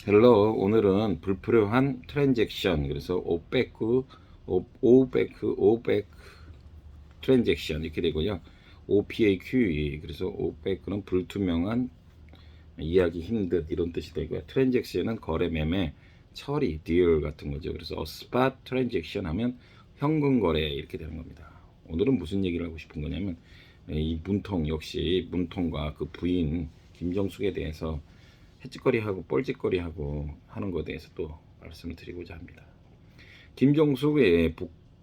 헬로 오늘은 불필요한 트랜잭션 그래서 오백 트랜잭션 이렇게 되고요. OPAQE 그래서 오백은 불투명한 이해하기 힘든 이런 뜻이 되고요. 트랜잭션은 거래 매매 처리 딜 같은 거죠. 그래서 스팟 트랜잭션 하면 현금 거래 이렇게 되는 겁니다. 오늘은 무슨 얘기를 하고 싶은 거냐면 이 문통 역시 문통과 그 부인 김정숙에 대해서 해짓거리하고 뻘짓거리하고 하는 것에 대해서 또 말씀을 드리고자 합니다. 김정숙의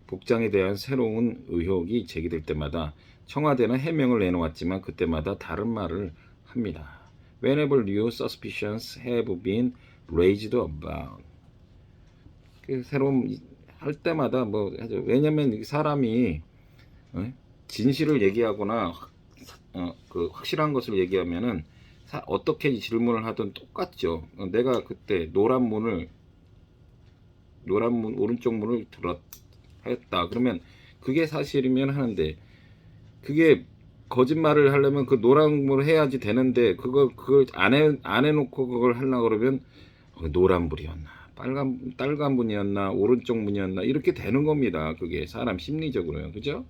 복장에 대한 새로운 의혹이 제기될 때마다 청와대는 해명을 내놓았지만 그때마다 다른 말을 합니다. Whenever new suspicions have been raised about 그 새로운 할 때마다 뭐 하죠. 왜냐면 사람이 진실을 얘기하거나 그 확실한 것을 얘기하면은 어떻게 질문을 하든 똑같죠. 내가 그때 노란 문 오른쪽 문을 했다. 그러면 그게 사실이면 하는데 그게 거짓말을 하려면 그 노란 문을 해야지 되는데 그걸 안 해놓고 그걸 하려고 그러면 노란 불이었나 빨간 문이었나 오른쪽 문이었나 이렇게 되는 겁니다. 그게 사람 심리적으로요. 그죠?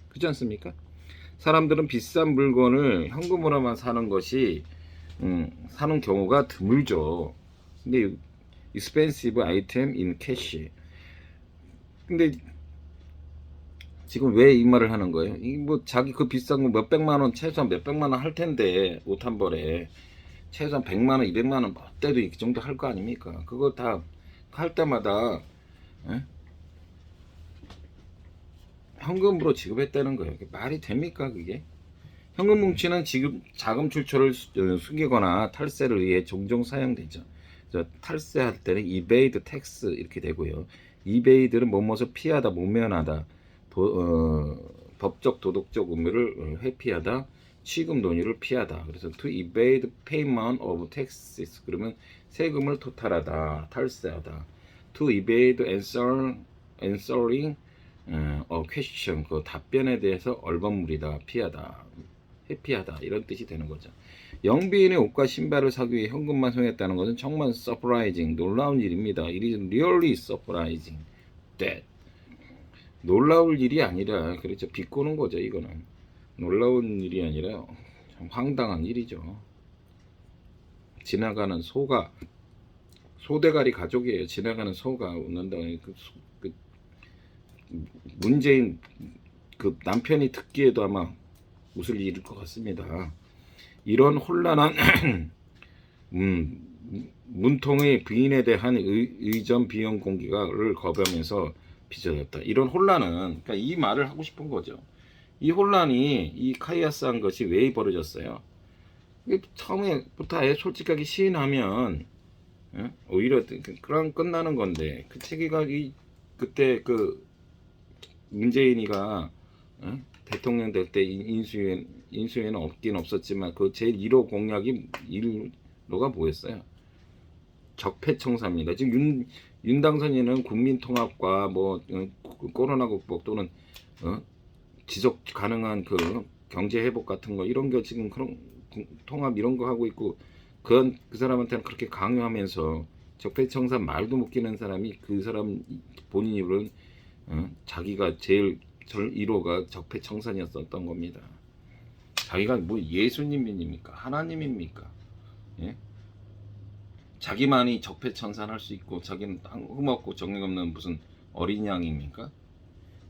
그렇지 않습니까? 사람들은 비싼 물건을 현금으로만 사는 것이 사는 경우가 드물죠. 근데 expensive item in cash. 근데 지금 왜 이 말을 하는 거예요? 이 뭐 자기 그 비싼 거 몇백만 원 최소한 몇백만 원 할 텐데 옷 한 벌에 최소한 100만 원, 200만 원 때도 이 정도 할 거 아닙니까? 그거 다 할 때마다 현금으로 지급했다는 거예요. 말이 됩니까 그게? 현금 뭉치는 지금 자금 출처를 숨기거나 탈세를 위해 종종 사용되죠. 탈세할 때는 evade tax 이렇게 되고요. evade는 뭐뭐서 피하다, 모면하다, 법적, 도덕적 의무를 회피하다, 취급 논의를 피하다. 그래서 to evade payment of taxes 그러면 세금을 토탈하다, 탈세하다. to evade answering question 그 답변에 대해서 얼버무리다, 피하다. 회피하다 이런 뜻이 되는 거죠. 영비인의 옷과 신발을 사기 위해 현금만 사용했다는 것은 정말 surprising 놀라운 일입니다. It is really surprising that 놀라울 일이 아니라 그렇죠. 비꼬는 거죠. 이거는 놀라운 일이 아니라 참 황당한 일이죠. 지나가는 소가 소대가리 가족이에요. 지나가는 소가 웃는다. 그 문재인 그 남편이 듣기에도 아마 웃을 일일 것 같습니다. 이런 혼란한 문통의 부인에 대한 의전 비용 공개를 거부하면서 빚어졌다. 이런 혼란은 그러니까 이 말을 하고 싶은 거죠. 이 혼란이 이 카이아스한 것이 왜 벌어졌어요? 처음에부터 아예 솔직하게 시인하면 오히려 그냥 끝나는 건데 그 체계가 그때 그 문재인이가 대통령 될 때 인수위에는 없긴 없었지만 그 제일 1호 공약이 1호가 뭐였어요? 적폐청사입니다. 지금 윤 당선인은 국민통합과 뭐 코로나 극복 또는 지속 가능한 그 경제 회복 같은 거 이런 거 지금 그런 통합 이런 거 하고 있고 그 사람한테는 그렇게 강요하면서 적폐청산 말도 못 끼는 사람이 그 사람 본인 입으로는 자기가 제일 1호가 적폐청산이었던 겁니다. 자기가 뭐 예수님입니까? 하나님입니까? 예? 자기만이 적폐청산할 수 있고 자기는 흠없고 정령 없는 무슨 어린 양입니까?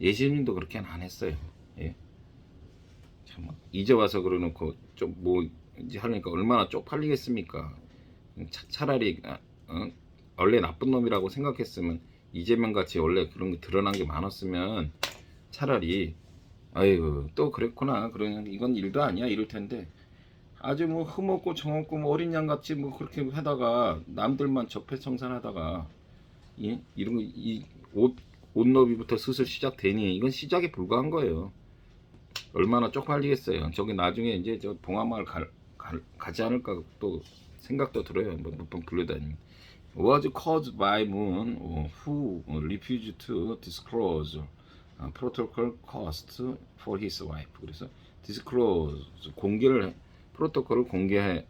예수님도 그렇게는 안 했어요. 예? 참 이제 와서 그러놓고 좀 뭐 이제 하니까 얼마나 쪽팔리겠습니까? 차라리 원래 나쁜 놈이라고 생각했으면 이재명 같이 원래 그런 게 드러난 게 많았으면 차라리 아이고 또 그랬구나 그러면 이건 일도 아니야 이럴 텐데 아주 뭐 흠없고 정없고 뭐 어린 양 같이 뭐 그렇게 하다가 남들만 적폐청산하다가 이런 거 옷너비부터 슬슬 시작되니 이건 시작에 불과한 거예요. 얼마나 쪽팔리겠어요. 저기 나중에 이제 저 봉화마을 가지 않을까 또 생각도 들어요. 뭐 몇 번 불러다니면. Was caused by Moon who refused to disclose protocol cost for his wife. 그래서 disclose 공개를 프로토콜을 공개할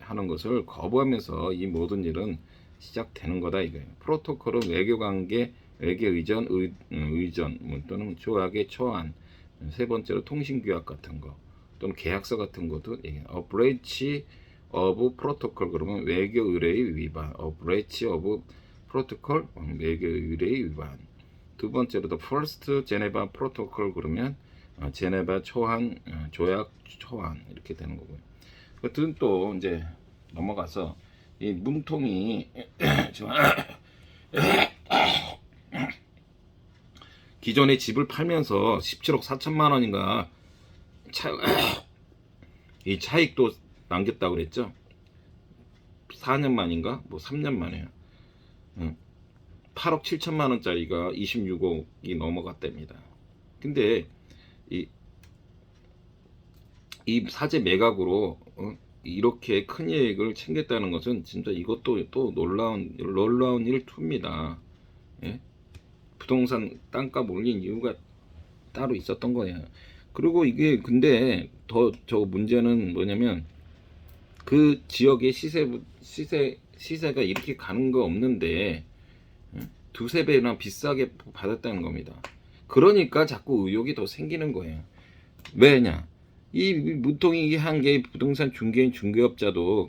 하는 것을 거부하면서 이 모든 일은 시작되는 거다 이거예요. 프로토콜은 외교관계, 외교의전, 의전 또는 조약의 초안, 세 번째로 통신규약 같은 거 또는 계약서 같은 것도 얘기해요. A breach of protocol 그러면 외교 의뢰의 위반, A breach of protocol 외교 의뢰의 위반. 두 번째로 the first Geneva protocol 그러면 제네바 초안, 조약 초안 이렇게 되는 거고요. 그것은 또 이제 넘어가서 이 문통이 기존에 집을 팔면서 17억 4천만 원인가 이 차익도 남겼다고 그랬죠. 4년 만인가 뭐 3년 만에요. 8억 7천만 원짜리가 26억이 넘어갔답니다. 근데 이 사제 매각으로 이렇게 큰 이익을 챙겼다는 것은 진짜 이것도 또 놀라운 일투입니다. 예? 부동산 땅값 올린 이유가 따로 있었던 거예요. 그리고 이게 근데 더 저 문제는 뭐냐면 그 지역의 시세가 이렇게 가는 거 없는데 두세 배나 비싸게 받았다는 겁니다. 그러니까 자꾸 의혹이 더 생기는 거예요. 왜냐? 이 문통이 한 개 부동산 중개인 중개업자도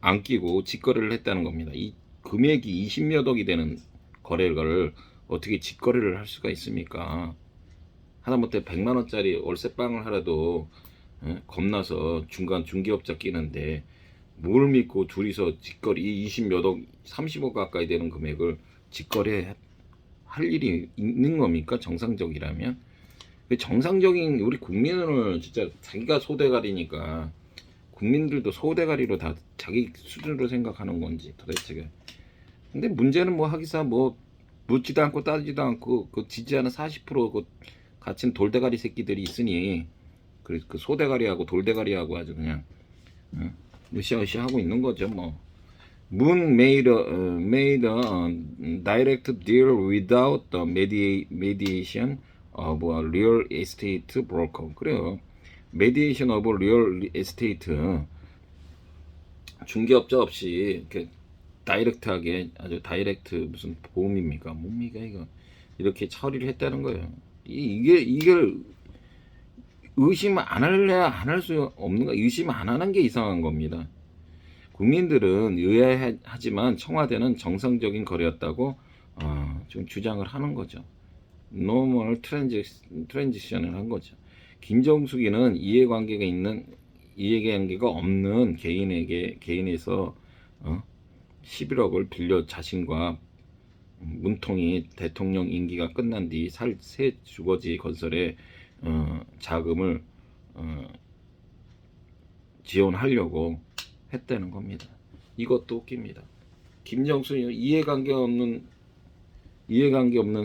안 끼고 직거래를 했다는 겁니다. 이 금액이 20몇 억이 되는 거래를 어떻게 직거래를 할 수가 있습니까? 하다못해 100만 원짜리 월세방을 하라도 겁나서 중간 중개업자 끼는데 뭘 믿고 둘이서 직거래 20몇 억, 30억 가까이 되는 금액을 직거래 할 일이 있는 겁니까? 정상적이라면? 정상적인 우리 국민을 진짜 자기가 소대가리니까 국민들도 소대가리로 다 자기 수준으로 생각하는 건지 도대체가. 근데 문제는 뭐 하기사 뭐 묻지도 않고 따지도 않고 그 지지하는 40% 갇힌 돌대가리 새끼들이 있으니 그 소대가리하고 돌대가리하고 아주 그냥 으쌰으쌰 하고 있는 거죠 뭐. Moon made a direct deal without the mediation of a real estate broker. 그래요. mediation of real estate 중개업자 없이 이렇게 다이렉트하게 아주 다이렉트 무슨 보험입니까? 뭡니까 이거 이렇게 처리를 했다는 거예요. 이게 의심 안 할래 안 할 수 없는가? 의심 안 하는 게 이상한 겁니다. 국민들은 의아하지만 청와대는 정상적인 거래였다고 좀 주장을 하는 거죠. 노멀 트랜지션을 한 거죠. 김정숙이는 이해관계가 없는 개인에서 11억을 빌려 자신과 문통이 대통령 임기가 끝난 뒤 새 주거지 건설에 자금을 지원하려고 했다는 겁니다. 이것도 웃깁니다. 김정수 이해관계 없는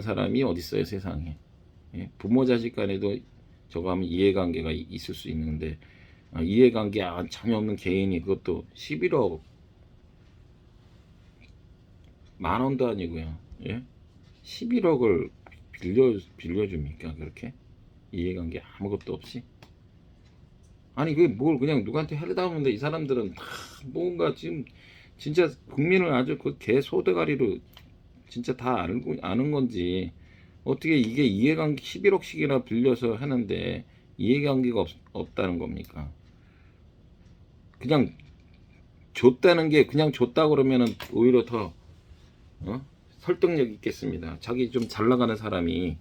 사람이 어디 있어요 세상에. 예? 부모 자식 간에도 저거 하면 이해관계가 있을 수 있는데 이해관계 전혀 없는 개인이 그것도 11억 만 원도 아니고요. 예? 11억을 빌려줍니까 그렇게? 이해관계 아무것도 없이? 아니 그게 뭘 그냥 누구한테 하려다 보는데 이 사람들은 다 뭔가 지금 진짜 국민을 아주 그 개 소대가리로 진짜 다 아는 건지 어떻게 이게 이해관계 11억씩이나 빌려서 하는데 이해관계가 없다는 겁니까? 그냥 줬다는 게 그냥 줬다 그러면은 오히려 더 설득력 있겠습니다. 자기 좀 잘 나가는 사람이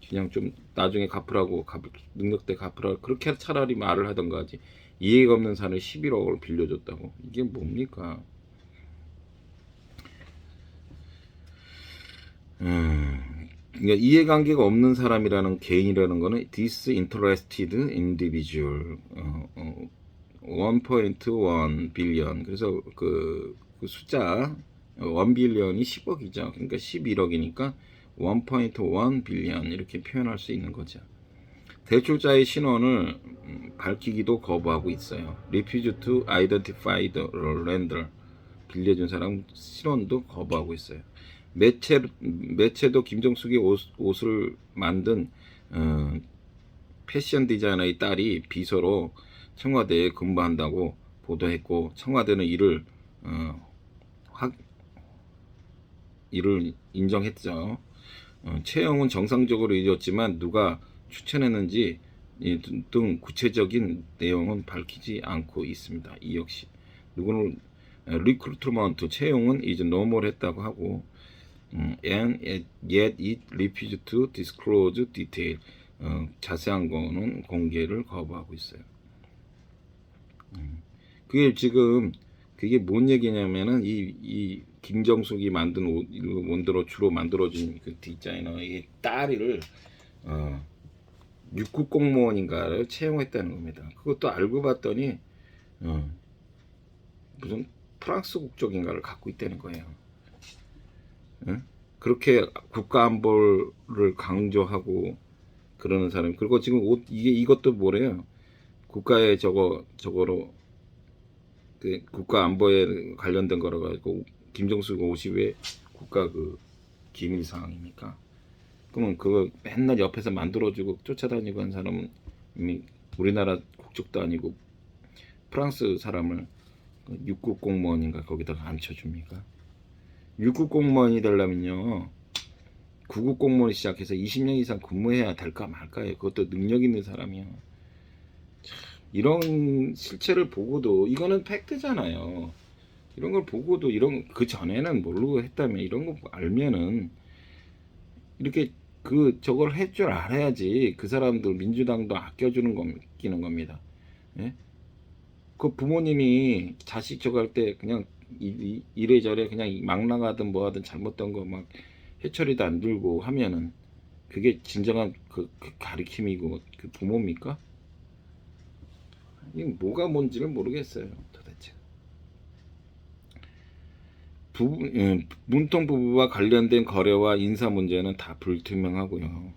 그냥 좀 나중에 갚으라고 능력 때 갚으라고 그렇게 차라리 말을 하던가 하지. 이해가 없는 사람이 11억을 빌려줬다고 이게 뭡니까? 그러니까 이해관계가 없는 사람이라는 개인이라는 거는 disinterested individual 1.1 빌리언 그래서 그 숫자 1 빌리언이 10억이죠. 그러니까 11억이니까 1.1 빌리언 이렇게 표현할 수 있는 거죠. 대출자의 신원을 밝히기도 거부하고 있어요. Refuse to identify the lender 빌려준 사람 신원도 거부하고 있어요. 매체도 김정숙이 옷을 만든 패션 디자이너의 딸이 비서로 청와대에 근무한다고 보도했고 청와대는 어, 이를 인정했죠. 채용은 정상적으로 이루어졌지만 누가 추천했는지 등 구체적인 내용은 밝히지 않고 있습니다. 이 역시 누구는 리크루트먼트 채용은 이제 노멀했다고 하고 and yet it refused to disclose detail 자세한 거는 공개를 거부하고 있어요. 그게 지금 그게 뭔 얘기냐면은 이 김정숙이 만든 원대로 주로 만들어진 그 디자이너의 딸을 육군 공무원인가를 채용했다는 겁니다. 그것도 알고 봤더니 무슨 프랑스 국적인가를 갖고 있다는 거예요. 그렇게 국가안보를 강조하고 그러는 사람. 그리고 지금 이것도 뭐래요? 국가의 저거로 그 국가안보에 관련된 거라 가지고 김정수가 50의 국가 그 기밀 사항입니까? 그러면 그거 맨날 옆에서 만들어주고 쫓아다니고 한 사람은 이미 우리나라 국적도 아니고 프랑스 사람을 육국 공무원인가 거기다가 앉혀줍니까? 육국 공무원이 되려면요 9급 공무원을 시작해서 20년 이상 근무해야 될까 말까요. 그것도 능력 있는 사람이요. 이런 실체를 보고도 이거는 팩트잖아요. 이런 걸 보고도 이런 그 전에는 모르고 했다면 이런 거 알면은 이렇게 그 저걸 할 줄 알아야지 그 사람들 민주당도 아껴주는 끼는 겁니다. 예? 그 부모님이 자식 저거 할 때 그냥 이래저래 그냥 막 나가든 뭐 하든 잘못된 거 막 해처리도 안 들고 하면은 그게 진정한 그 가르침이고 그 부모입니까? 이 뭐가 뭔지를 모르겠어요 도대체. 문통 부부와 관련된 거래와 인사 문제는 다 불투명하고요.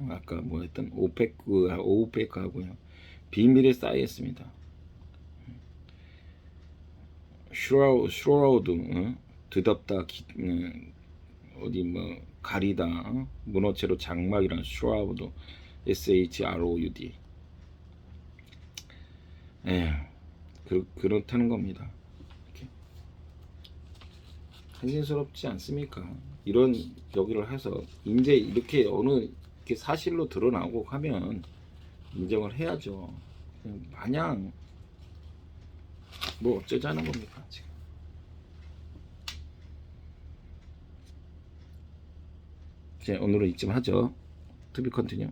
아까 뭐 했던 오페크하고요. 비밀에 쌓였습니다. 슈라우드 드덥다 어디 뭐 가리다 문어체로 장막이란 슈라우드 SHROUD 예 그렇다는 겁니다. 이렇게. 한심스럽지 않습니까? 이런 여기를 해서 이제 이렇게 어느 이렇게 사실로 드러나고 하면 인정을 해야죠. 마냥 뭐 어쩌자는 겁니까 지금. 오늘은 이쯤 하죠. 투비 컨티뉴.